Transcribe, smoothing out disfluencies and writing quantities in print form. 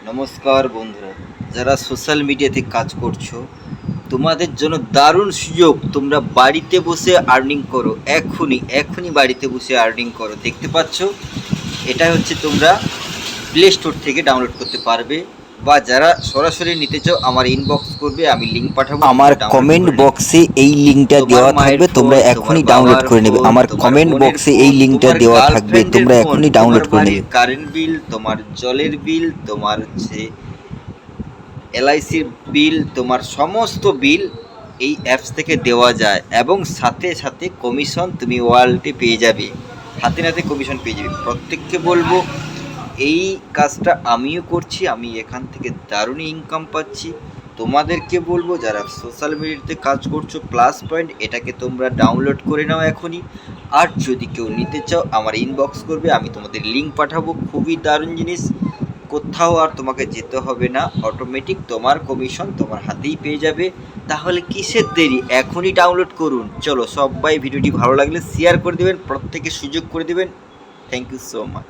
নমস্কার বন্ধুরা, যারা সোশ্যাল মিডিয়াতে কাজ করছো তোমাদের জন্য দারুণ সুযোগ। তোমরা বাড়িতে বসে আর্নিং করো, এখনই বাড়িতে বসে আর্নিং করো। দেখতে পাচ্ছ, এটা হচ্ছে তোমরা প্লে স্টোর থেকে ডাউনলোড করতে পারবে, বা যারা সরাসরি নিতে চাও আমার ইনবক্স করবে, আমি লিঙ্ক পাঠাবো। আমার কমেন্ট বক্সে এই লিঙ্কটা দেওয়া থাকবে, তোমরা এখনই ডাউনলোড করে নেবে। আমার কমেন্ট বক্সে এই লিঙ্কটা দেওয়া থাকবে, তোমরা এখনই ডাউনলোড করে নেবে। কারেন্ট বিল, তোমার জলের বিল, তোমার হচ্ছে এলআইসির বিল, তোমার সমস্ত বিল এই অ্যাপস থেকে দেওয়া যায়, এবং সাথে সাথে কমিশন তুমি ওয়ালেটে পেয়ে যাবে, হাতে নাতে কমিশন পেয়ে যাবে। প্রত্যেককে বলবো এই কাজটা আমিও করছি, আমি এখান থেকে দারুণ ইনকাম পাচ্ছি। তোমাদেরকে বলবো যারা সোশ্যাল মিডিয়াতে কাজ করছো, প্লাস পয়েন্ট এটাকে তোমরা ডাউনলোড করে নাও এখনই। আর যদি কেউ নিতে চাও আমার ইনবক্স করবে, আমি তোমাদের লিঙ্ক পাঠাবো। খুবই দারুণ জিনিস, কোথাও আর তোমাকে যেতে হবে না, অটোমেটিক তোমার কমিশন তোমার হাতেই পেয়ে যাবে। তাহলে কিসের দেরি, এখনই ডাউনলোড করুন। চলো সবাই, ভিডিওটি ভালো লাগলে শেয়ার করে দেবেন, প্রত্যেকে সুযোগ করে দেবেন। Thank you so much.